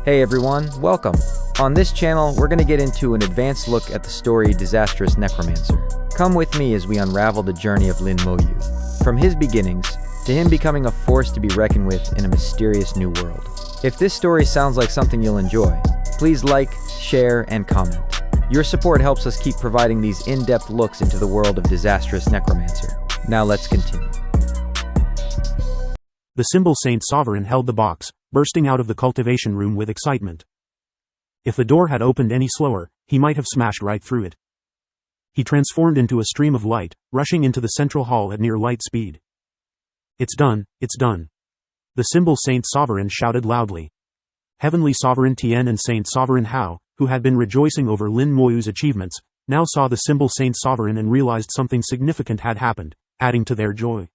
Hey everyone, welcome. On this channel, we're going to get into an advanced look at the story Disastrous Necromancer. Come with me as we unravel the journey of Lin Moyu, from his beginnings to him becoming a force to be reckoned with in a mysterious new world. If this story sounds like something you'll enjoy, please like, share, and comment. Your support helps us keep providing these in-depth looks into the world of Disastrous Necromancer. Now let's continue. The symbol Saint Sovereign held the box, bursting out of the cultivation room with excitement. If the door had opened any slower, he might have smashed right through it. He transformed into a stream of light, rushing into the central hall at near light speed. "It's done, it's done." The symbol Saint Sovereign shouted loudly. Heavenly Sovereign Tien and Saint Sovereign Hao, who had been rejoicing over Lin Moyu's achievements, now saw the symbol Saint Sovereign and realized something significant had happened, adding to their joy.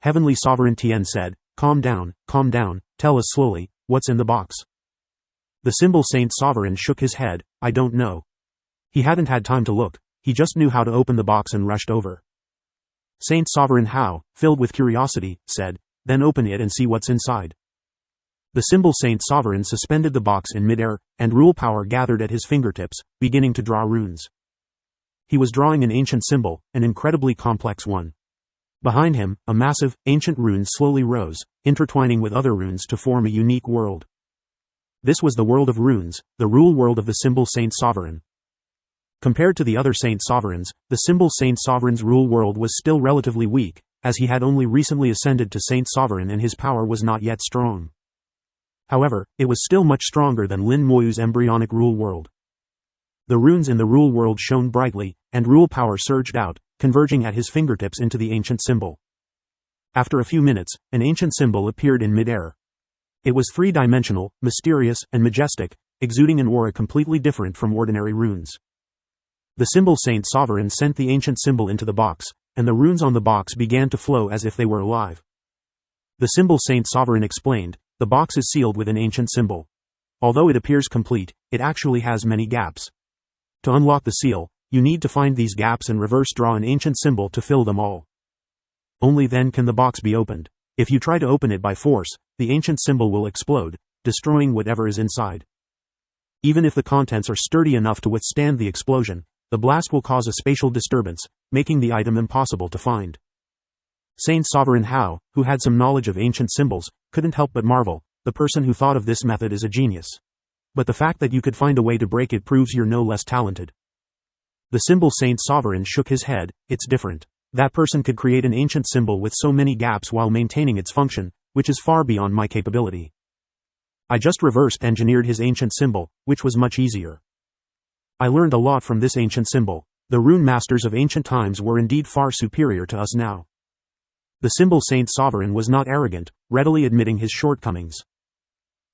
Heavenly Sovereign Tien said, calm down, tell us slowly, what's in the box?" The symbol Saint Sovereign shook his head, "I don't know." He hadn't had time to look, he just knew how to open the box and rushed over. Saint Sovereign Hao, filled with curiosity, said, "Then open it and see what's inside." The symbol Saint Sovereign suspended the box in midair, and rule power gathered at his fingertips, beginning to draw runes. He was drawing an ancient symbol, an incredibly complex one. Behind him, a massive, ancient rune slowly rose, intertwining with other runes to form a unique world. This was the world of runes, the rule world of the symbol Saint Sovereign. Compared to the other Saint Sovereigns, the symbol Saint Sovereign's rule world was still relatively weak, as he had only recently ascended to Saint Sovereign and his power was not yet strong. However, it was still much stronger than Lin Moyu's embryonic rule world. The runes in the rule world shone brightly, and rule power surged out, converging at his fingertips into the ancient symbol. After a few minutes, an ancient symbol appeared in midair. It was three-dimensional, mysterious, and majestic, exuding an aura completely different from ordinary runes. The symbol Saint Sovereign sent the ancient symbol into the box, and the runes on the box began to flow as if they were alive. The symbol Saint Sovereign explained, "The box is sealed with an ancient symbol. Although it appears complete, it actually has many gaps. To unlock the seal, you need to find these gaps and reverse draw an ancient symbol to fill them all. Only then can the box be opened. If you try to open it by force, the ancient symbol will explode, destroying whatever is inside. Even if the contents are sturdy enough to withstand the explosion, the blast will cause a spatial disturbance, making the item impossible to find." Saint Sovereign Hao, who had some knowledge of ancient symbols, couldn't help but marvel, "The person who thought of this method is a genius. But the fact that you could find a way to break it proves you're no less talented." The symbol Saint Sovereign shook his head, "It's different. That person could create an ancient symbol with so many gaps while maintaining its function, which is far beyond my capability. I just reversed engineered his ancient symbol, which was much easier. I learned a lot from this ancient symbol. The rune masters of ancient times were indeed far superior to us now." The symbol Saint Sovereign was not arrogant, readily admitting his shortcomings.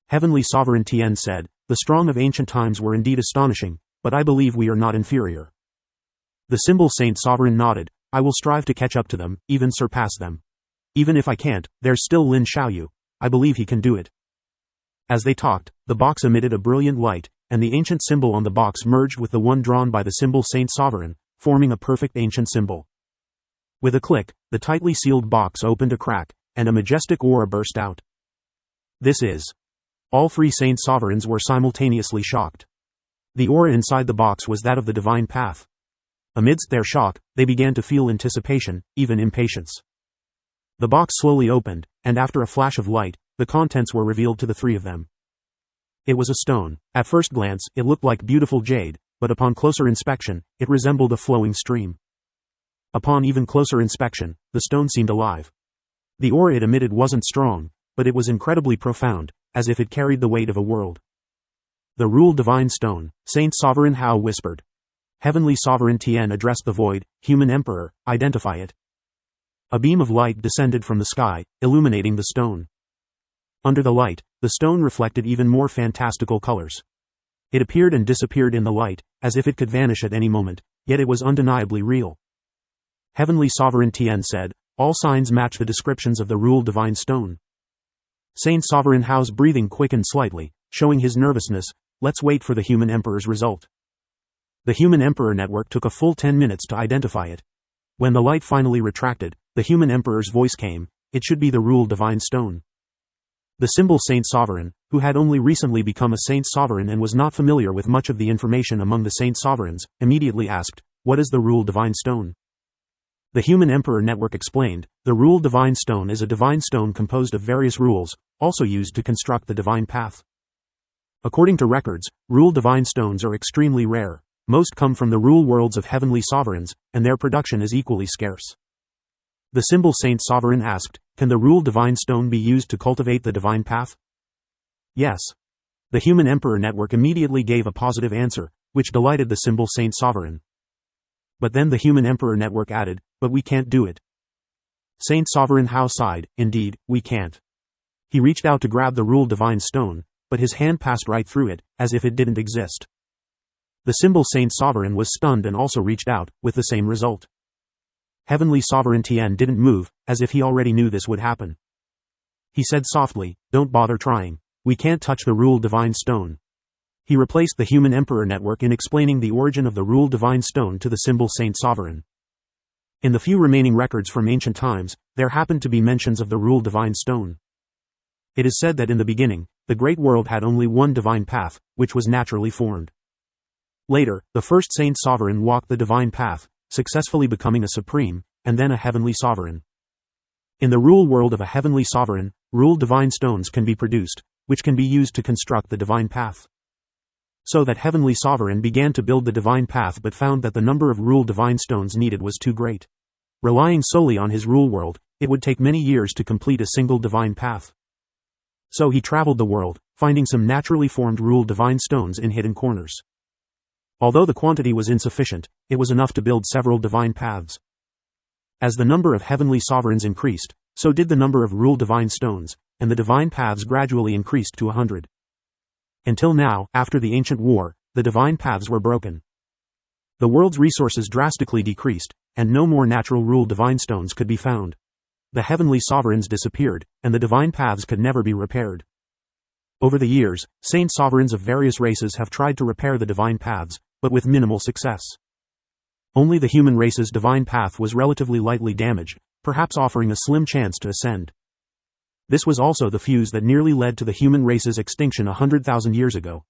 Heavenly Sovereign Tien said, "The strong of ancient times were indeed astonishing, but I believe we are not inferior." The symbol Saint Sovereign nodded, "I will strive to catch up to them, even surpass them. Even if I can't, there's still Lin Xiaoyu. I believe he can do it." As they talked, the box emitted a brilliant light, and the ancient symbol on the box merged with the one drawn by the symbol Saint Sovereign, forming a perfect ancient symbol. With a click, the tightly sealed box opened a crack, and a majestic aura burst out. "This is..." All three Saint Sovereigns were simultaneously shocked. The aura inside the box was that of the divine path. Amidst their shock, they began to feel anticipation, even impatience. The box slowly opened, and after a flash of light, the contents were revealed to the three of them. It was a stone. At first glance, it looked like beautiful jade, but upon closer inspection, it resembled a flowing stream. Upon even closer inspection, the stone seemed alive. The aura it emitted wasn't strong, but it was incredibly profound, as if it carried the weight of a world. "The Rule Divine Stone," Saint Sovereign Hao whispered. Heavenly Sovereign Tien addressed the void, "Human Emperor, identify it." A beam of light descended from the sky, illuminating the stone. Under the light, the stone reflected even more fantastical colors. It appeared and disappeared in the light, as if it could vanish at any moment, yet it was undeniably real. Heavenly Sovereign Tien said, "All signs match the descriptions of the Rule Divine Stone." Saint Sovereign Hao's breathing quickened slightly, showing his nervousness. "Let's wait for the Human Emperor's result." The Human Emperor network took a full 10 minutes to identify it. When the light finally retracted, the Human Emperor's voice came, "It should be the Rule Divine Stone." The symbol Saint Sovereign, who had only recently become a Saint Sovereign and was not familiar with much of the information among the Saint Sovereigns, immediately asked, "What is the Rule Divine Stone?" The Human Emperor Network explained, "The Rule Divine Stone is a divine stone composed of various rules, also used to construct the divine path." According to records, Rule Divine Stones are extremely rare. Most come from the rule worlds of heavenly sovereigns, and their production is equally scarce. The symbol Saint Sovereign asked, "Can the Rule Divine Stone be used to cultivate the divine path?" Yes. The Human Emperor Network immediately gave a positive answer, which delighted the symbol Saint Sovereign. But then the Human Emperor Network added, "But we can't do it." Saint Sovereign Hao sighed, "Indeed, we can't." He reached out to grab the Rule Divine Stone, but his hand passed right through it, as if it didn't exist. The symbol Saint Sovereign was stunned and also reached out, with the same result. Heavenly Sovereign Tien didn't move, as if he already knew this would happen. He said softly, "Don't bother trying. We can't touch the Rule Divine Stone." He replaced the Human Emperor Network in explaining the origin of the Rule Divine Stone to the symbol Saint Sovereign. In the few remaining records from ancient times, there happened to be mentions of the Rule Divine Stone. It is said that in the beginning, the great world had only one divine path, which was naturally formed. Later, the first Saint Sovereign walked the divine path, successfully becoming a supreme, and then a heavenly sovereign. In the rule world of a heavenly sovereign, Rule Divine Stones can be produced, which can be used to construct the divine path. So that heavenly sovereign began to build the divine path but found that the number of Rule Divine Stones needed was too great. Relying solely on his rule world, it would take many years to complete a single divine path. So he traveled the world, finding some naturally formed Rule Divine Stones in hidden corners. Although the quantity was insufficient, it was enough to build several divine paths. As the number of heavenly sovereigns increased, so did the number of Rule Divine Stones, and the divine paths gradually increased to 100. Until now, after the ancient war, the divine paths were broken. The world's resources drastically decreased, and no more natural Rule Divine Stones could be found. The heavenly sovereigns disappeared, and the divine paths could never be repaired. Over the years, Saint Sovereigns of various races have tried to repair the divine paths, but with minimal success. Only the human race's divine path was relatively lightly damaged, perhaps offering a slim chance to ascend. This was also the fuse that nearly led to the human race's extinction 100,000 years ago.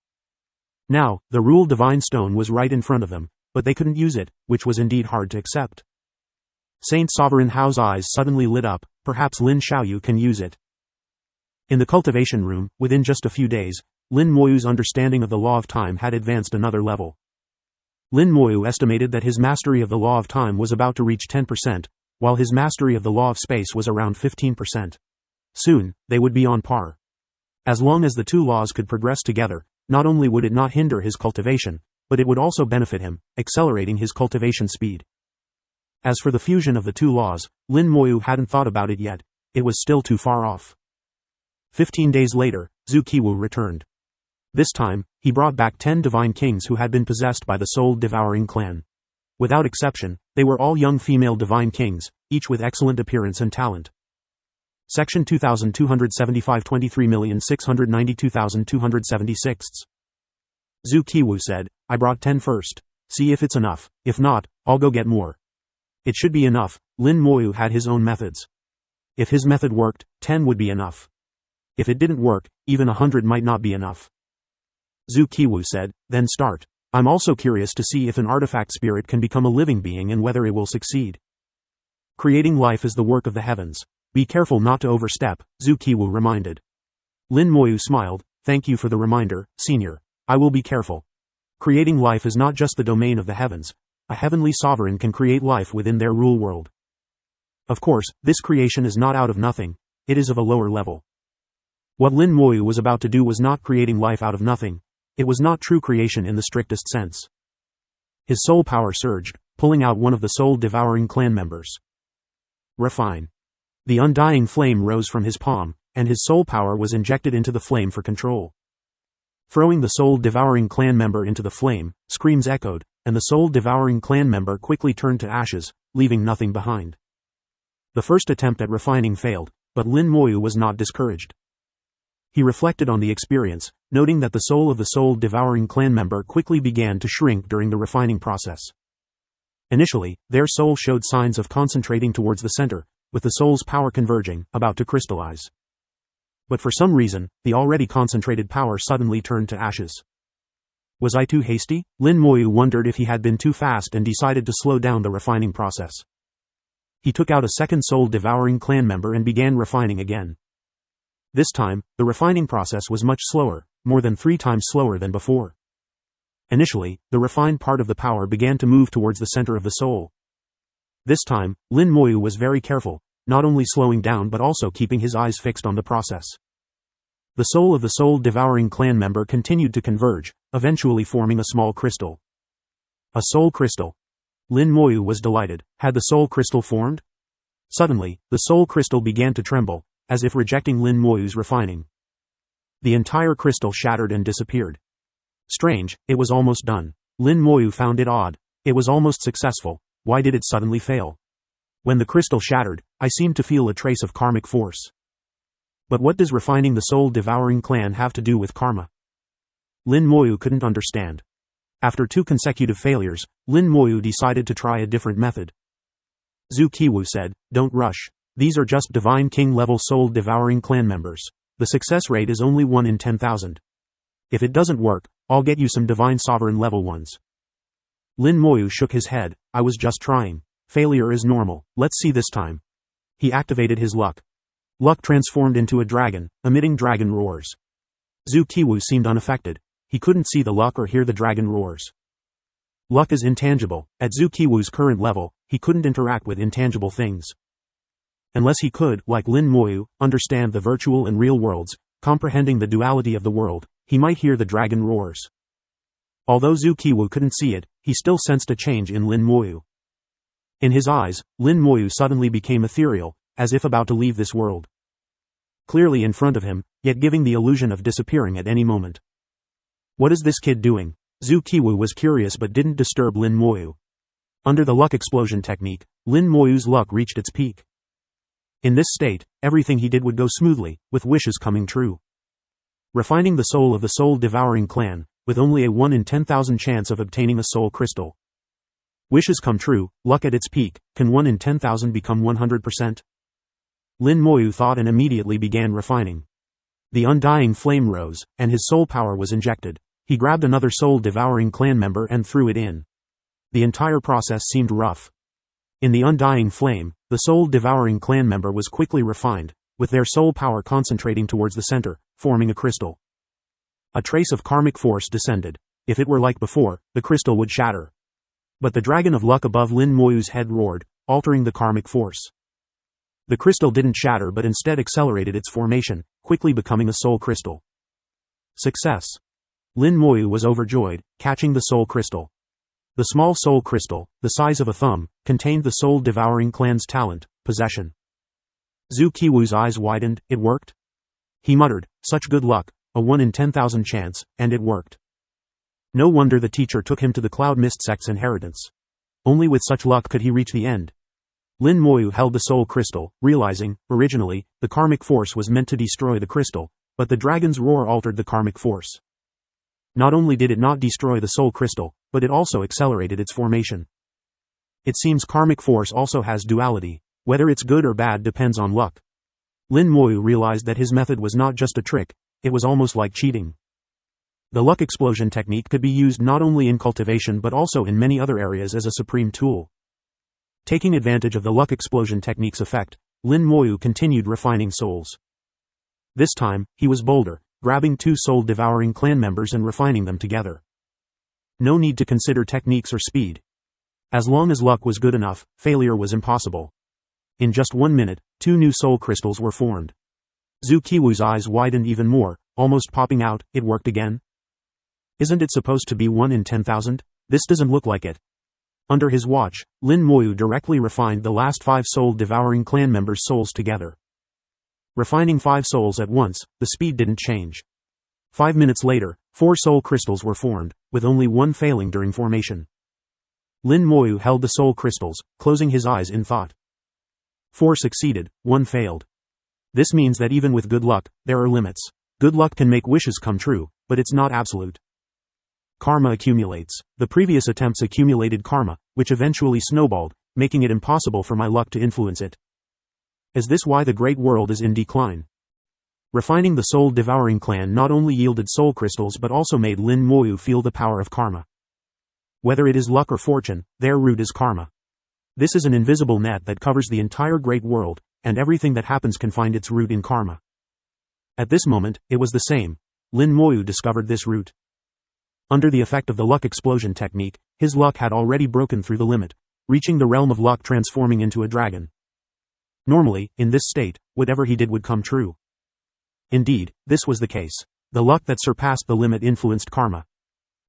Now, the Rule Divine Stone was right in front of them, but they couldn't use it, which was indeed hard to accept. Saint Sovereign Hao's eyes suddenly lit up, perhaps Lin Xiaoyu can use it. In the cultivation room, within just a few days, Lin Moyu's understanding of the law of time had advanced another level. Lin Moyu estimated that his mastery of the law of time was about to reach 10%, while his mastery of the law of space was around 15%. Soon, they would be on par. As long as the two laws could progress together, not only would it not hinder his cultivation, but it would also benefit him, accelerating his cultivation speed. As for the fusion of the two laws, Lin Moyu hadn't thought about it yet, it was still too far off. 15 days later, Zhu Qiwu returned. This time, he brought back 10 divine kings who had been possessed by the soul-devouring clan. Without exception, they were all young female divine kings, each with excellent appearance and talent. Section 2275 23,692,276. Zhu Qiwu said, "I brought 10 first. See if it's enough. If not, I'll go get more." It should be enough. Lin Moyu had his own methods. If his method worked, 10 would be enough. If it didn't work, even 100 might not be enough. Zhu Qiwu said, "Then start. I'm also curious to see if an artifact spirit can become a living being and whether it will succeed. Creating life is the work of the heavens. Be careful not to overstep," Zhu Qiwu reminded. Lin Moyu smiled, "Thank you for the reminder, senior. I will be careful. Creating life is not just the domain of the heavens. A heavenly sovereign can create life within their rule world. Of course, this creation is not out of nothing, it is of a lower level." What Lin Moyu was about to do was not creating life out of nothing. It was not true creation in the strictest sense. His soul power surged, pulling out one of the soul-devouring clan members. Refine. The undying flame rose from his palm, and his soul power was injected into the flame for control. Throwing the soul-devouring clan member into the flame, screams echoed, and the soul-devouring clan member quickly turned to ashes, leaving nothing behind. The first attempt at refining failed, but Lin Moyu was not discouraged. He reflected on the experience, noting that the soul of the soul-devouring clan member quickly began to shrink during the refining process. Initially, their soul showed signs of concentrating towards the center, with the soul's power converging, about to crystallize. But for some reason, the already concentrated power suddenly turned to ashes. Was I too hasty? Lin Moyu wondered if he had been too fast and decided to slow down the refining process. He took out a second soul-devouring clan member and began refining again. This time, the refining process was much slower, more than 3 times slower than before. Initially, the refined part of the power began to move towards the center of the soul. This time, Lin Moyu was very careful, not only slowing down but also keeping his eyes fixed on the process. The soul of the soul-devouring clan member continued to converge, eventually forming a small crystal. A soul crystal. Lin Moyu was delighted. Had the soul crystal formed? Suddenly, the soul crystal began to tremble, as if rejecting Lin Moyu's refining. The entire crystal shattered and disappeared. Strange, it was almost done. Lin Moyu found it odd. It was almost successful. Why did it suddenly fail? When the crystal shattered, I seemed to feel a trace of karmic force. But what does refining the soul-devouring clan have to do with karma? Lin Moyu couldn't understand. After 2 consecutive failures, Lin Moyu decided to try a different method. Zhu Qiwu said, "Don't rush. These are just Divine King level soul-devouring clan members. The success rate is only 1 in 10,000. If it doesn't work, I'll get you some Divine Sovereign level ones." Lin Moyu shook his head. "I was just trying. Failure is normal. Let's see this time." He activated his luck. Luck transformed into a dragon, emitting dragon roars. Zhu Qiwu seemed unaffected. He couldn't see the luck or hear the dragon roars. Luck is intangible. At Zhu Qiwu's current level, he couldn't interact with intangible things. Unless he could, like Lin Moyu, understand the virtual and real worlds, comprehending the duality of the world, he might hear the dragon roars. Although Zhu Qiwu couldn't see it, he still sensed a change in Lin Moyu. In his eyes, Lin Moyu suddenly became ethereal, as if about to leave this world. Clearly in front of him, yet giving the illusion of disappearing at any moment. What is this kid doing? Zhu Qiwu was curious but didn't disturb Lin Moyu. Under the luck explosion technique, Lin Moyu's luck reached its peak. In this state, everything he did would go smoothly, with wishes coming true. Refining the soul of the soul-devouring clan, with only a 1 in 10,000 chance of obtaining a soul crystal. Wishes come true, luck at its peak. Can 1 in 10,000 become 100%? Lin Moyu thought and immediately began refining. The undying flame rose, and his soul power was injected. He grabbed another soul-devouring clan member and threw it in. The entire process seemed rough. In the undying flame, the soul-devouring clan member was quickly refined, with their soul power concentrating towards the center, forming a crystal. A trace of karmic force descended. If it were like before, the crystal would shatter. But the dragon of luck above Lin Moyu's head roared, altering the karmic force. The crystal didn't shatter but instead accelerated its formation, quickly becoming a soul crystal. Success! Lin Moyu was overjoyed, catching the soul crystal. The small soul crystal, the size of a thumb, contained the soul-devouring clan's talent, possession. Zhu Qiwu's eyes widened. It worked? He muttered, "Such good luck, a 1 in 10,000 chance, and it worked." No wonder the teacher took him to the Cloud Mist sect's inheritance. Only with such luck could he reach the end. Lin Moyu held the soul crystal, realizing, originally, the karmic force was meant to destroy the crystal, but the dragon's roar altered the karmic force. Not only did it not destroy the soul crystal, but it also accelerated its formation. It seems karmic force also has duality. Whether it's good or bad depends on luck. Lin Moyu realized that his method was not just a trick, it was almost like cheating. The luck explosion technique could be used not only in cultivation but also in many other areas as a supreme tool. Taking advantage of the luck explosion technique's effect, Lin Moyu continued refining souls. This time, he was bolder, grabbing 2 soul-devouring clan members and refining them together. No need to consider techniques or speed. As long as luck was good enough, failure was impossible. In just 1 minute, 2 new soul crystals were formed. Zhu Qiwu's eyes widened even more, almost popping out. It worked again? Isn't it supposed to be 1 in 10,000? This doesn't look like it. Under his watch, Lin Moyu directly refined the last 5 soul-devouring clan members' souls together. Refining 5 souls at once, the speed didn't change. 5 minutes later, 4 soul crystals were formed, with only 1 failing during formation. Lin Moyu held the soul crystals, closing his eyes in thought. 4 succeeded, 1 failed. This means that even with good luck, there are limits. Good luck can make wishes come true, but it's not absolute. Karma accumulates. The previous attempts accumulated karma, which eventually snowballed, making it impossible for my luck to influence it. Is this why the great world is in decline? Refining the soul-devouring clan not only yielded soul crystals but also made Lin Moyu feel the power of karma. Whether it is luck or fortune, their root is karma. This is an invisible net that covers the entire great world, and everything that happens can find its root in karma. At this moment, it was the same. Lin Moyu discovered this root. Under the effect of the luck explosion technique, his luck had already broken through the limit, reaching the realm of luck, transforming into a dragon. Normally, in this state, whatever he did would come true. Indeed, this was the case. The luck that surpassed the limit influenced karma.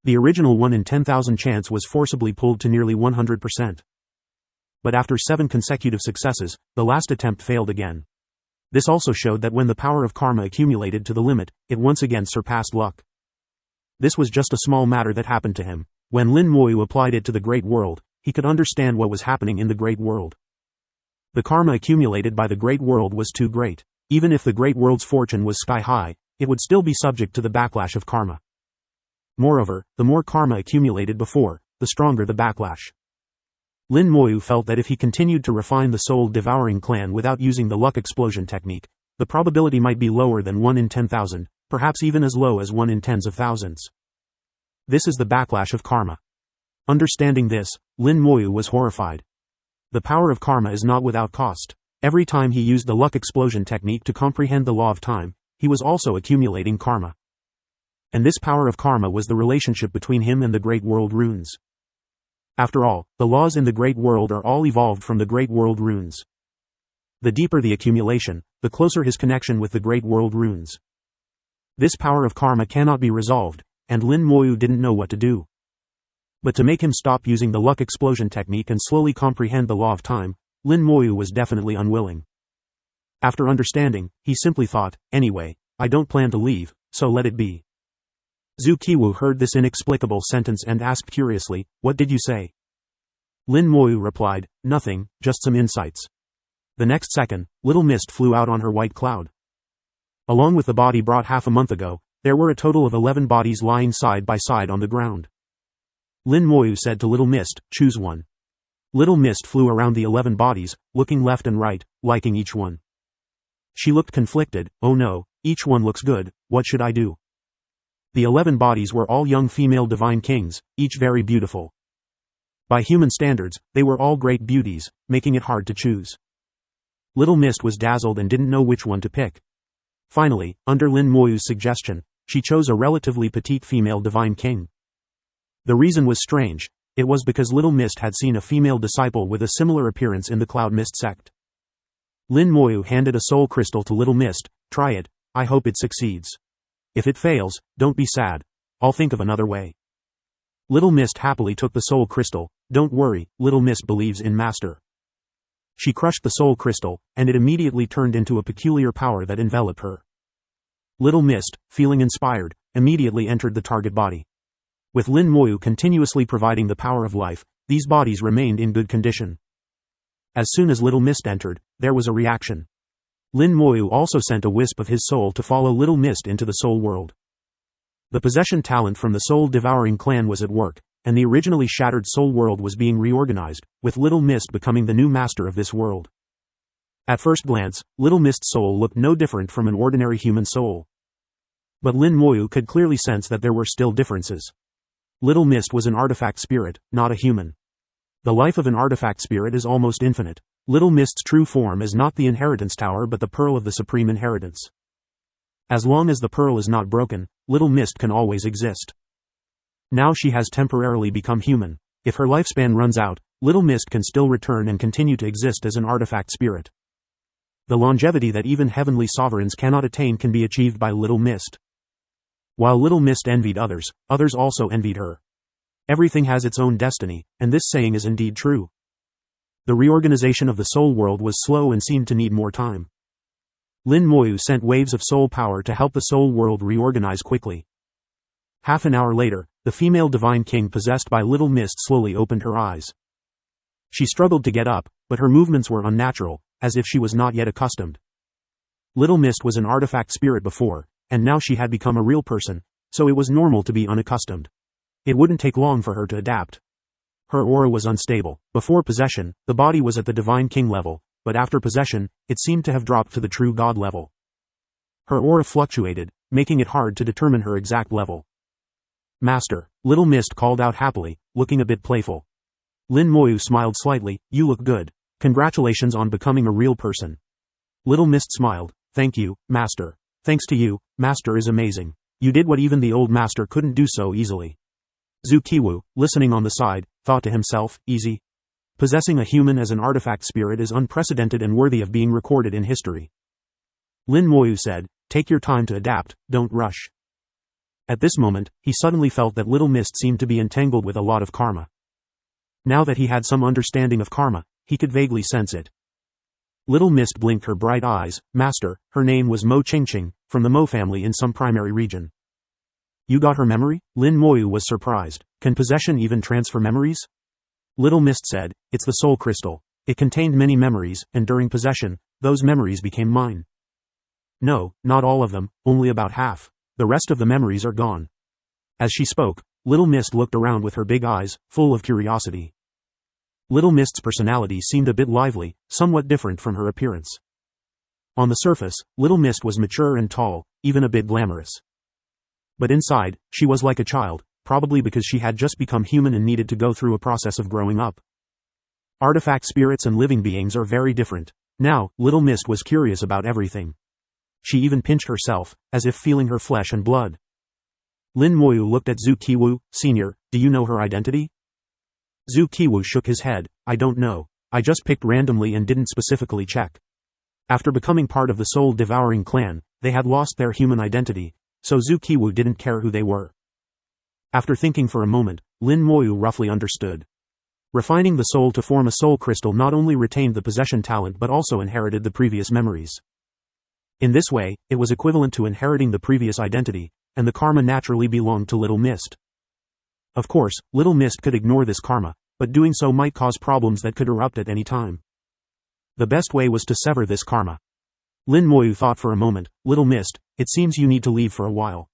The original 1 in 10,000 chance was forcibly pulled to nearly 100%. But after 7 consecutive successes, the last attempt failed again. This also showed that when the power of karma accumulated to the limit, it once again surpassed luck. This was just a small matter that happened to him. When Lin Moyu applied it to the great world, he could understand what was happening in the great world. The karma accumulated by the great world was too great. Even if the great world's fortune was sky high, it would still be subject to the backlash of karma. Moreover, the more karma accumulated before, the stronger the backlash. Lin Moyu felt that if he continued to refine the soul-devouring clan without using the luck explosion technique, the probability might be lower than 1 in 10,000, perhaps even as low as 1 in tens of thousands. This is the backlash of karma. Understanding this, Lin Moyu was horrified. The power of karma is not without cost. Every time he used the luck explosion technique to comprehend the law of time, he was also accumulating karma. And this power of karma was the relationship between him and the great world runes. After all, the laws in the great world are all evolved from the great world runes. The deeper the accumulation, the closer his connection with the great world runes. This power of karma cannot be resolved, and Lin Moyu didn't know what to do. But to make him stop using the luck explosion technique and slowly comprehend the law of time, Lin Moyu was definitely unwilling. After understanding, he simply thought, anyway, I don't plan to leave, so let it be. Zhu Qiwu heard this inexplicable sentence and asked curiously, what did you say? Lin Moyu replied, nothing, just some insights. The next second, Little Mist flew out on her white cloud. Along with the body brought half a month ago, there were a total of 11 bodies lying side by side on the ground. Lin Moyu said to Little Mist, choose one. Little Mist flew around the 11 bodies, looking left and right, liking each one. She looked conflicted, oh no, each one looks good, what should I do? The 11 bodies were all young female divine kings, each very beautiful. By human standards, they were all great beauties, making it hard to choose. Little Mist was dazzled and didn't know which one to pick. Finally, under Lin Moyu's suggestion, she chose a relatively petite female divine king. The reason was strange. It was because Little Mist had seen a female disciple with a similar appearance in the Cloud Mist sect. Lin Moyu handed a soul crystal to Little Mist, try it, I hope it succeeds. If it fails, don't be sad. I'll think of another way. Little Mist happily took the soul crystal, don't worry, Little Mist believes in Master. She crushed the soul crystal, and it immediately turned into a peculiar power that enveloped her. Little Mist, feeling inspired, immediately entered the target body. With Lin Moyu continuously providing the power of life, these bodies remained in good condition. As soon as Little Mist entered, there was a reaction. Lin Moyu also sent a wisp of his soul to follow Little Mist into the soul world. The possession talent from the soul-devouring clan was at work, and the originally shattered soul world was being reorganized, with Little Mist becoming the new master of this world. At first glance, Little Mist's soul looked no different from an ordinary human soul. But Lin Moyu could clearly sense that there were still differences. Little Mist was an artifact spirit, not a human. The life of an artifact spirit is almost infinite. Little Mist's true form is not the inheritance tower but the pearl of the supreme inheritance. As long as the pearl is not broken, Little Mist can always exist. Now she has temporarily become human. If her lifespan runs out, Little Mist can still return and continue to exist as an artifact spirit. The longevity that even heavenly sovereigns cannot attain can be achieved by Little Mist. While Little Mist envied others, others also envied her. Everything has its own destiny, and this saying is indeed true. The reorganization of the soul world was slow and seemed to need more time. Lin Moyu sent waves of soul power to help the soul world reorganize quickly. Half an hour later, the female divine king possessed by Little Mist slowly opened her eyes. She struggled to get up, but her movements were unnatural, as if she was not yet accustomed. Little Mist was an artifact spirit before, and now she had become a real person, so it was normal to be unaccustomed. It wouldn't take long for her to adapt. Her aura was unstable. Before possession, the body was at the divine king level, but after possession, it seemed to have dropped to the true god level. Her aura fluctuated, making it hard to determine her exact level. "Master," Little Mist called out happily, looking a bit playful. Lin Moyu smiled slightly. "You look good. Congratulations on becoming a real person." Little Mist smiled. "Thank you, Master. Thanks to you, Master is amazing. You did what even the old Master couldn't do so easily." Zhu Qiwu, listening on the side, thought to himself, easy? Possessing a human as an artifact spirit is unprecedented and worthy of being recorded in history. Lin Moyu said, "Take your time to adapt, don't rush." At this moment, he suddenly felt that Little Mist seemed to be entangled with a lot of karma. Now that he had some understanding of karma, he could vaguely sense it. Little Mist blinked her bright eyes. "Master, her name was Mo Qingqing, from the Mo family in some primary region." "You got her memory?" Lin Moyu was surprised. "Can possession even transfer memories?" Little Mist said, "It's the soul crystal. It contained many memories, and during possession, those memories became mine." "No, not all of them, only about half. The rest of the memories are gone." As she spoke, Little Mist looked around with her big eyes, full of curiosity. Little Mist's personality seemed a bit lively, somewhat different from her appearance. On the surface, Little Mist was mature and tall, even a bit glamorous. But inside, she was like a child, probably because she had just become human and needed to go through a process of growing up. Artifact spirits and living beings are very different. Now, Little Mist was curious about everything. She even pinched herself, as if feeling her flesh and blood. Lin Moyu looked at Zhu Qiwu. "Senior, do you know her identity?" Zhu Qiwu shook his head. "I don't know. I just picked randomly and didn't specifically check." After becoming part of the soul-devouring clan, they had lost their human identity, so Zhu Qiwu didn't care who they were. After thinking for a moment, Lin Moyu roughly understood. Refining the soul to form a soul crystal not only retained the possession talent but also inherited the previous memories. In this way, it was equivalent to inheriting the previous identity, and the karma naturally belonged to Little Mist. Of course, Little Mist could ignore this karma, but doing so might cause problems that could erupt at any time. The best way was to sever this karma. Lin Moyu thought for a moment. "Little Mist, it seems you need to leave for a while."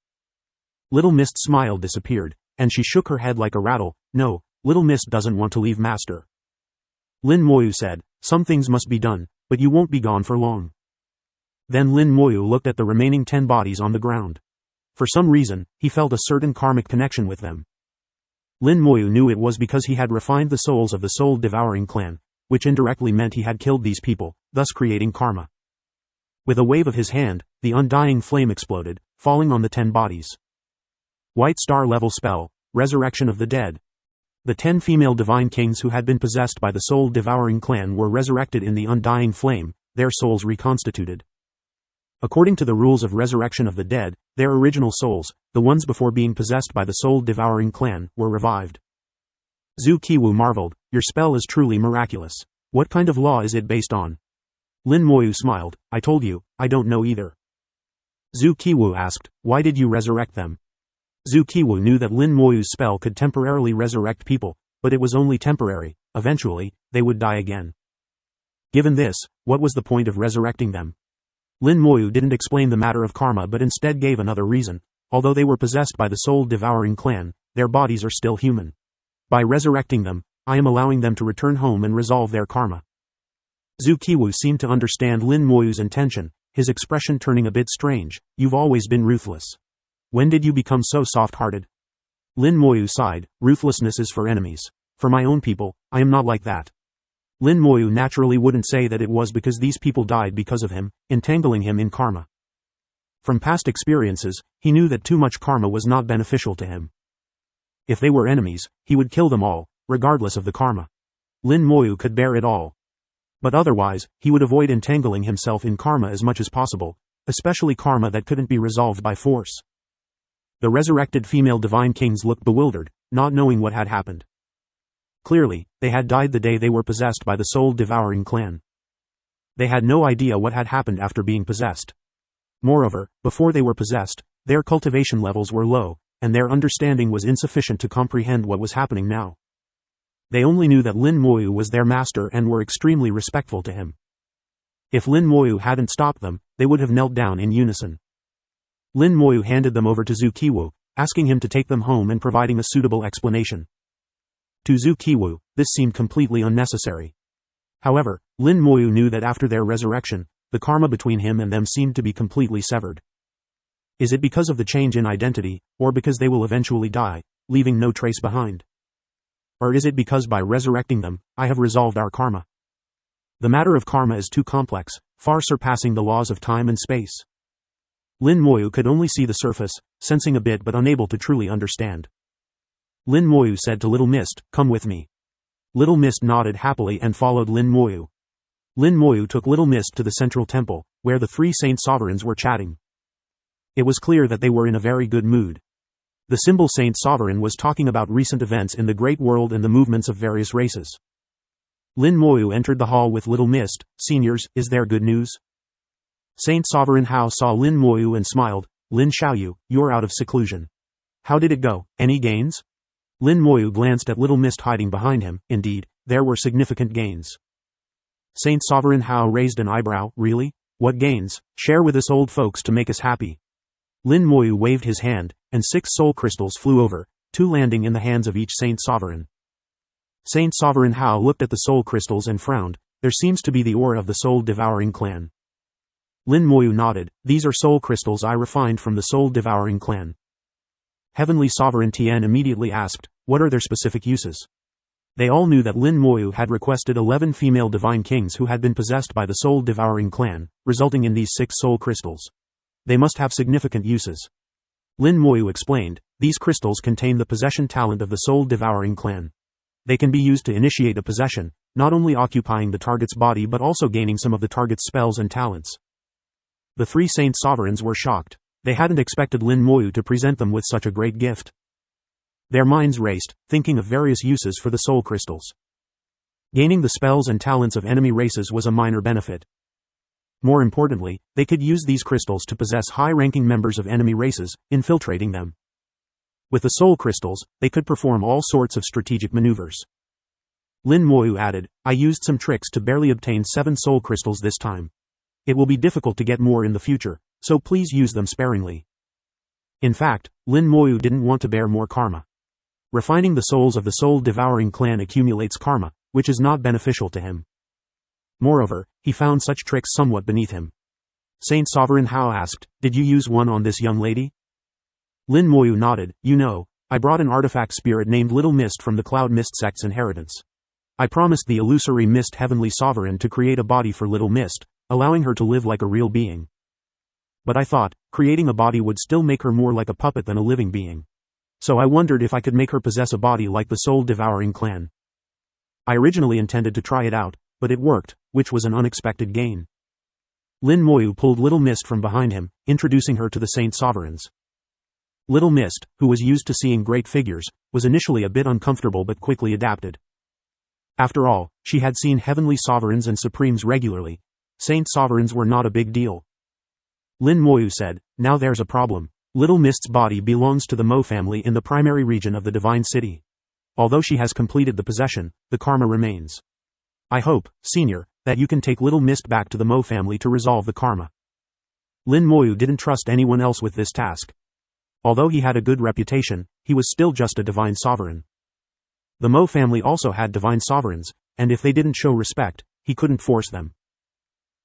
Little Mist's smile disappeared, and she shook her head like a rattle. "No, Little Mist doesn't want to leave, Master." Lin Moyu said, "Some things must be done, but you won't be gone for long." Then Lin Moyu looked at the remaining 10 bodies on the ground. For some reason, he felt a certain karmic connection with them. Lin Moyu knew it was because he had refined the souls of the soul-devouring clan, which indirectly meant he had killed these people, thus creating karma. With a wave of his hand, the undying flame exploded, falling on the 10 bodies. White Star level spell, Resurrection of the Dead. The 10 female divine kings who had been possessed by the soul-devouring clan were resurrected in the undying flame, their souls reconstituted. According to the rules of Resurrection of the Dead, their original souls, the ones before being possessed by the soul-devouring clan, were revived. Zhu Qiwu marveled, "Your spell is truly miraculous. What kind of law is it based on?" Lin Moyu smiled, "I told you, I don't know either." Zhu Qiwu asked, "Why did you resurrect them?" Zhu Qiwu knew that Lin Moyu's spell could temporarily resurrect people, but it was only temporary. Eventually, they would die again. Given this, what was the point of resurrecting them? Lin Moyu didn't explain the matter of karma but instead gave another reason. Although they were possessed by the soul-devouring clan, their bodies are still human. By resurrecting them, I am allowing them to return home and resolve their karma. Zhu Qiwu seemed to understand Lin Moyu's intention, his expression turning a bit strange. "You've always been ruthless. When did you become so soft-hearted?" Lin Moyu sighed, "Ruthlessness is for enemies. For my own people, I am not like that." Lin Moyu naturally wouldn't say that it was because these people died because of him, entangling him in karma. From past experiences, he knew that too much karma was not beneficial to him. If they were enemies, he would kill them all, regardless of the karma. Lin Moyu could bear it all. But otherwise, he would avoid entangling himself in karma as much as possible, especially karma that couldn't be resolved by force. The resurrected female divine kings looked bewildered, not knowing what had happened. Clearly, they had died the day they were possessed by the soul-devouring clan. They had no idea what had happened after being possessed. Moreover, before they were possessed, their cultivation levels were low, and their understanding was insufficient to comprehend what was happening now. They only knew that Lin Moyu was their master and were extremely respectful to him. If Lin Moyu hadn't stopped them, they would have knelt down in unison. Lin Moyu handed them over to Zhu Qiwu, asking him to take them home and providing a suitable explanation. To Zhu Qiwu, this seemed completely unnecessary. However, Lin Moyu knew that after their resurrection, the karma between him and them seemed to be completely severed. Is it because of the change in identity, or because they will eventually die, leaving no trace behind? Or is it because by resurrecting them, I have resolved our karma? The matter of karma is too complex, far surpassing the laws of time and space. Lin Moyu could only see the surface, sensing a bit but unable to truly understand. Lin Moyu said to Little Mist, "Come with me." Little Mist nodded happily and followed Lin Moyu. Lin Moyu took Little Mist to the central temple, where the three saint sovereigns were chatting. It was clear that they were in a very good mood. The symbol Saint Sovereign was talking about recent events in the great world and the movements of various races. Lin Moyu entered the hall with Little Mist. "Seniors, is there good news?" Saint Sovereign Hao saw Lin Moyu and smiled. "Lin Xiaoyu, you're out of seclusion. How did it go? Any gains?" Lin Moyu glanced at Little Mist hiding behind him. Indeed, there were significant gains. Saint Sovereign Hao raised an eyebrow. "Really? What gains? Share with us old folks to make us happy." Lin Moyu waved his hand, and 6 soul crystals flew over, 2 landing in the hands of each Saint Sovereign. Saint Sovereign Hao looked at the soul crystals and frowned. "There seems to be the ore of the soul-devouring clan." Lin Moyu nodded. "These are soul crystals I refined from the soul-devouring clan." Heavenly Sovereign Tian immediately asked, "What are their specific uses?" They all knew that Lin Moyu had requested 11 female divine kings who had been possessed by the soul-devouring clan, resulting in these 6 soul crystals. They must have significant uses. Lin Moyu explained, "These crystals contain the possession talent of the soul-devouring clan. They can be used to initiate a possession, not only occupying the target's body but also gaining some of the target's spells and talents." The 3 Saint Sovereigns were shocked. They hadn't expected Lin Moyu to present them with such a great gift. Their minds raced, thinking of various uses for the soul crystals. Gaining the spells and talents of enemy races was a minor benefit. More importantly, they could use these crystals to possess high-ranking members of enemy races, infiltrating them. With the soul crystals, they could perform all sorts of strategic maneuvers. Lin Moyu added, "I used some tricks to barely obtain 7 soul crystals this time. It will be difficult to get more in the future, so please use them sparingly." In fact, Lin Moyu didn't want to bear more karma. Refining the souls of the soul-devouring clan accumulates karma, which is not beneficial to him. Moreover, he found such tricks somewhat beneath him. Saint Sovereign Hao asked, "Did you use one on this young lady?" Lin Moyu nodded. "You know, I brought an artifact spirit named Little Mist from the Cloud Mist sect's inheritance. I promised the illusory Mist Heavenly Sovereign to create a body for Little Mist, allowing her to live like a real being. But I thought, creating a body would still make her more like a puppet than a living being. So I wondered if I could make her possess a body like the soul-devouring clan. I originally intended to try it out, but it worked, which was an unexpected gain." Lin Moyu pulled Little Mist from behind him, introducing her to the Saint Sovereigns. Little Mist, who was used to seeing great figures, was initially a bit uncomfortable but quickly adapted. After all, she had seen Heavenly Sovereigns and Supremes regularly. Saint Sovereigns were not a big deal. Lin Moyu said, "Now there's a problem. Little Mist's body belongs to the Mo family in the primary region of the Divine City. Although she has completed the possession, the karma remains. I hope, Senior, that you can take Little Mist back to the Mo family to resolve the karma." Lin Moyu didn't trust anyone else with this task. Although he had a good reputation, he was still just a divine sovereign. The Mo family also had divine sovereigns, and if they didn't show respect, he couldn't force them.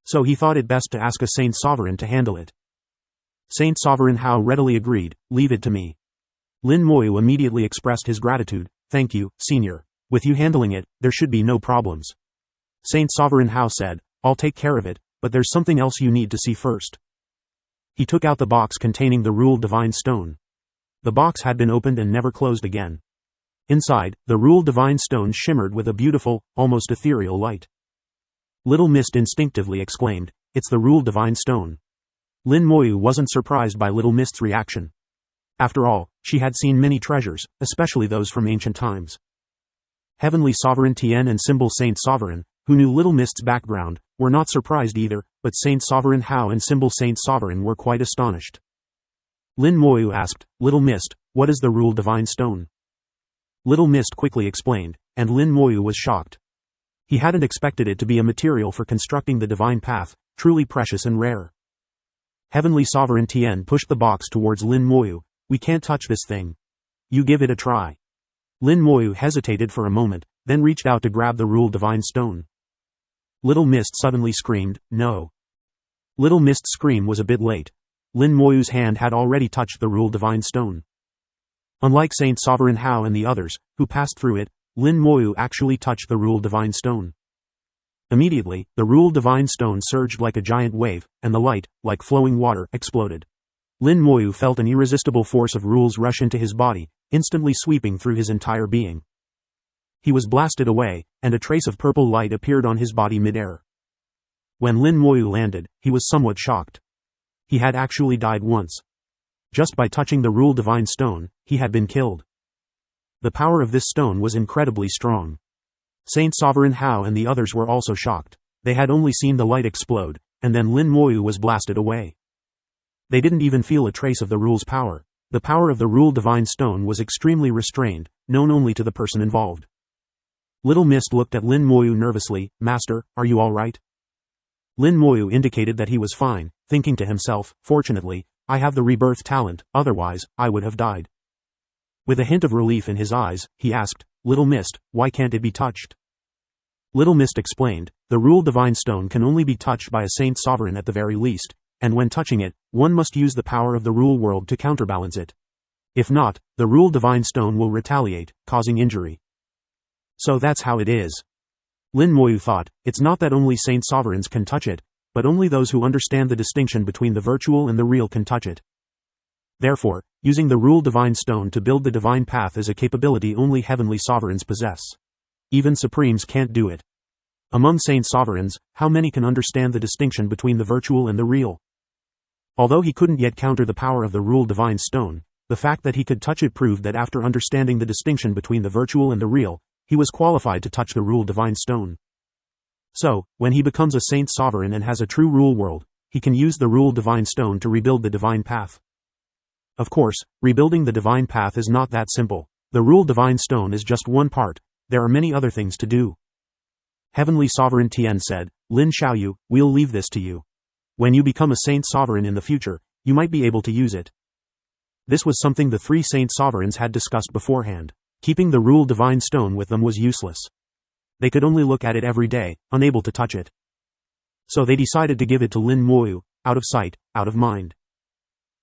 So he thought it best to ask a Saint Sovereign to handle it. Saint Sovereign Hao readily agreed, "Leave it to me." Lin Moyu immediately expressed his gratitude. "Thank you, Senior. With you handling it, there should be no problems." Saint Sovereign Hao said, "I'll take care of it, but there's something else you need to see first." He took out the box containing the Rule Divine Stone. The box had been opened and never closed again. Inside, the Rule Divine Stone shimmered with a beautiful, almost ethereal light. Little Mist instinctively exclaimed, "It's the Rule Divine Stone." Lin Moyu wasn't surprised by Little Mist's reaction. After all, she had seen many treasures, especially those from ancient times. Heavenly Sovereign Tian and Symbol Saint Sovereign, who knew Little Mist's background, were not surprised either, but Saint Sovereign Hao and Symbol Saint Sovereign were quite astonished. Lin Moyu asked, "Little Mist, what is the Rule Divine Stone?" Little Mist quickly explained, and Lin Moyu was shocked. He hadn't expected it to be a material for constructing the divine path, truly precious and rare. Heavenly Sovereign Tian pushed the box towards Lin Moyu. "We can't touch this thing. You give it a try." Lin Moyu hesitated for a moment, then reached out to grab the Rule Divine Stone. Little Mist suddenly screamed, "No. Little Mist's scream was a bit late. Lin Moyu's hand had already touched the Rule Divine Stone. Unlike Saint Sovereign Hao and the others, who passed through it, Lin Moyu actually touched the Rule Divine Stone. Immediately, the Rule Divine Stone surged like a giant wave, and the light, like flowing water, exploded. Lin Moyu felt an irresistible force of rules rush into his body, instantly sweeping through his entire being. He was blasted away, and a trace of purple light appeared on his body mid-air. When Lin Moyu landed, he was somewhat shocked. He had actually died once. Just by touching the Rule Divine Stone, he had been killed. The power of this stone was incredibly strong. Saint Sovereign Hao and the others were also shocked. They had only seen the light explode, and then Lin Moyu was blasted away. They didn't even feel a trace of the rule's power. The power of the Rule Divine Stone was extremely restrained, known only to the person involved. Little Mist looked at Lin Moyu nervously. "Master, are you all right?" Lin Moyu indicated that he was fine, thinking to himself, "Fortunately, I have the rebirth talent, otherwise, I would have died." With a hint of relief in his eyes, he asked, "Little Mist, why can't it be touched?" Little Mist explained, "The Rule Divine Stone can only be touched by a Saint Sovereign at the very least, and when touching it, one must use the power of the Rule World to counterbalance it. If not, the Rule Divine Stone will retaliate, causing injury." So that's how it is. Lin Moyu thought, it's not that only Saint Sovereigns can touch it, but only those who understand the distinction between the virtual and the real can touch it. Therefore, using the Rule Divine Stone to build the divine path is a capability only heavenly sovereigns possess. Even supremes can't do it. Among Saint Sovereigns, how many can understand the distinction between the virtual and the real? Although he couldn't yet counter the power of the Rule Divine Stone, the fact that he could touch it proved that after understanding the distinction between the virtual and the real, he was qualified to touch the Rule Divine Stone. So, when he becomes a Saint Sovereign and has a true rule world, he can use the Rule Divine Stone to rebuild the divine path. Of course, rebuilding the divine path is not that simple. The Rule Divine Stone is just one part. There are many other things to do. Heavenly Sovereign Tian said, "Lin Xiaoyu, we'll leave this to you. When you become a Saint Sovereign in the future, you might be able to use it." This was something the three Saint Sovereigns had discussed beforehand. Keeping the Rule Divine Stone with them was useless. They could only look at it every day, unable to touch it. So they decided to give it to Lin Moyu, out of sight, out of mind.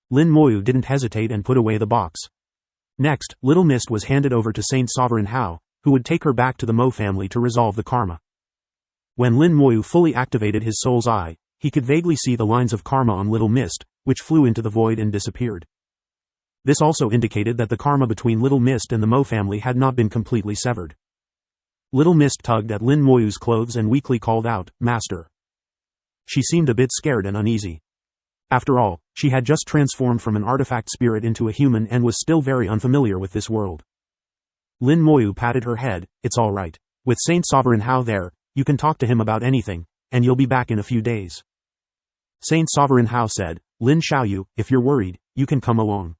Lin Moyu didn't hesitate and put away the box. Next, Little Mist was handed over to Saint Sovereign Hao, who would take her back to the Mo family to resolve the karma. When Lin Moyu fully activated his soul's eye, he could vaguely see the lines of karma on Little Mist, which flew into the void and disappeared. This also indicated that the karma between Little Mist and the Mo family had not been completely severed. Little Mist tugged at Lin Moyu's clothes and weakly called out, "Master." She seemed a bit scared and uneasy. After all, she had just transformed from an artifact spirit into a human and was still very unfamiliar with this world. Lin Moyu patted her head, "It's all right. With Saint Sovereign Hao there, you can talk to him about anything, and you'll be back in a few days." Saint Sovereign Hao said, "Lin Xiaoyu, if you're worried, you can come along."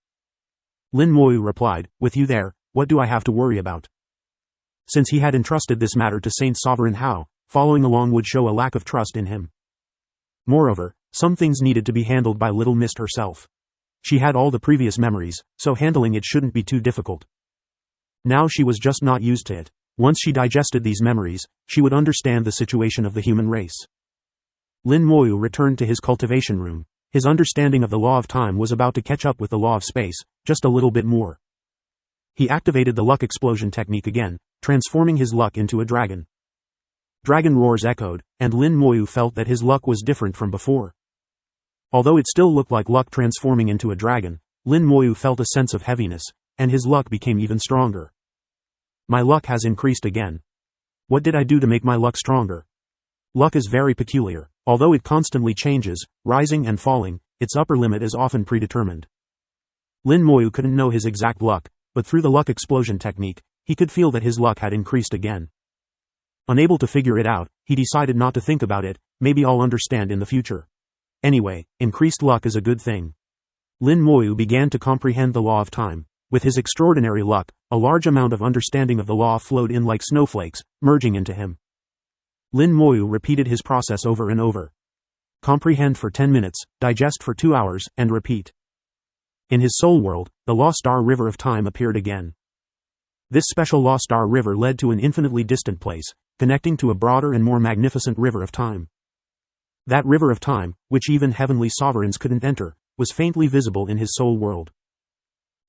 Lin Moyu replied, "With you there, what do I have to worry about?" Since he had entrusted this matter to Saint Sovereign Hao, following along would show a lack of trust in him. Moreover, some things needed to be handled by Little Mist herself. She had all the previous memories, so handling it shouldn't be too difficult. Now she was just not used to it. Once she digested these memories, she would understand the situation of the human race. Lin Moyu returned to his cultivation room. His understanding of the law of time was about to catch up with the law of space, just a little bit more. He activated the luck explosion technique again, transforming his luck into a dragon. Dragon roars echoed, and Lin Moyu felt that his luck was different from before. Although it still looked like luck transforming into a dragon, Lin Moyu felt a sense of heaviness, and his luck became even stronger. My luck has increased again. What did I do to make my luck stronger? Luck is very peculiar. Although it constantly changes, rising and falling, its upper limit is often predetermined. Lin Moyu couldn't know his exact luck, but through the luck explosion technique, he could feel that his luck had increased again. Unable to figure it out, he decided not to think about it, maybe I'll understand in the future. Anyway, increased luck is a good thing. Lin Moyu began to comprehend the law of time. With his extraordinary luck, a large amount of understanding of the law flowed in like snowflakes, merging into him. Lin Moyu repeated his process over and over. Comprehend for 10 minutes, digest for 2 hours, and repeat. In his soul world, the Law Star River of Time appeared again. This special Law Star River led to an infinitely distant place, connecting to a broader and more magnificent river of time. That river of time, which even heavenly sovereigns couldn't enter, was faintly visible in his soul world.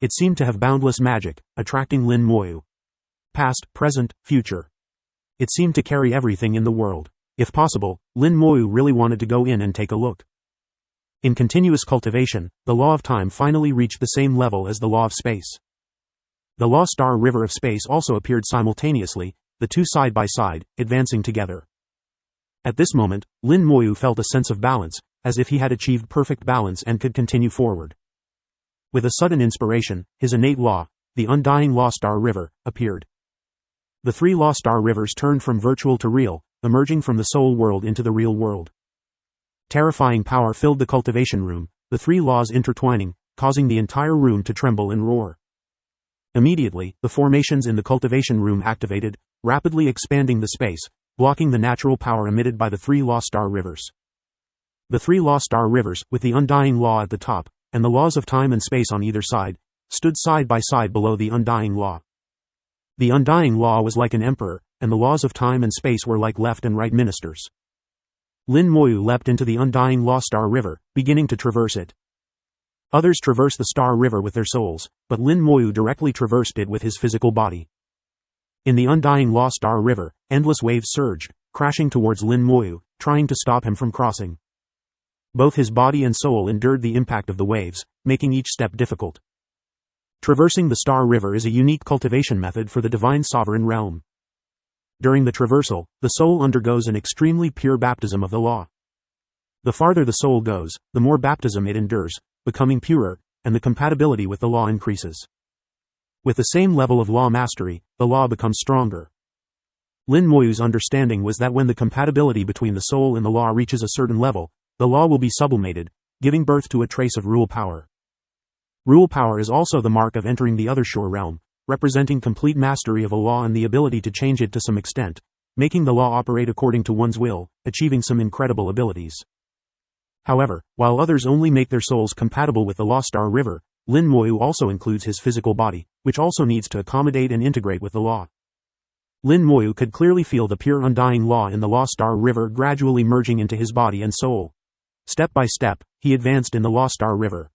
It seemed to have boundless magic, attracting Lin Moyu. Past, present, future. It seemed to carry everything in the world. If possible, Lin Moyu really wanted to go in and take a look. In continuous cultivation, the law of time finally reached the same level as the law of space. The law star river of space also appeared simultaneously, the two side by side, advancing together. At this moment, Lin Moyu felt a sense of balance, as if he had achieved perfect balance and could continue forward. With a sudden inspiration, his innate law, the undying law star river, appeared. The three law star rivers turned from virtual to real, emerging from the soul world into the real world. Terrifying power filled the cultivation room, the three laws intertwining, causing the entire room to tremble and roar. Immediately, the formations in the cultivation room activated, rapidly expanding the space, blocking the natural power emitted by the three law star rivers. The three law star rivers, with the undying law at the top, and the laws of time and space on either side, stood side by side below the undying law. The undying law was like an emperor, and the laws of time and space were like left and right ministers. Lin Moyu leapt into the undying law star river, beginning to traverse it. Others traversed the star river with their souls, but Lin Moyu directly traversed it with his physical body. In the undying law star river, endless waves surged, crashing towards Lin Moyu, trying to stop him from crossing. Both his body and soul endured the impact of the waves, making each step difficult. Traversing the star river is a unique cultivation method for the divine sovereign realm. During the traversal, the soul undergoes an extremely pure baptism of the law. The farther the soul goes, the more baptism it endures, becoming purer, and the compatibility with the law increases. With the same level of law mastery, the law becomes stronger. Lin Moyu's understanding was that when the compatibility between the soul and the law reaches a certain level, the law will be sublimated, giving birth to a trace of rule power. Rule power is also the mark of entering the other shore realm, representing complete mastery of a law and the ability to change it to some extent, making the law operate according to one's will, achieving some incredible abilities. However, while others only make their souls compatible with the law star river, Lin Moyu also includes his physical body, which also needs to accommodate and integrate with the law. Lin Moyu could clearly feel the pure undying law in the law star river gradually merging into his body and soul. Step by step, he advanced in the law star river.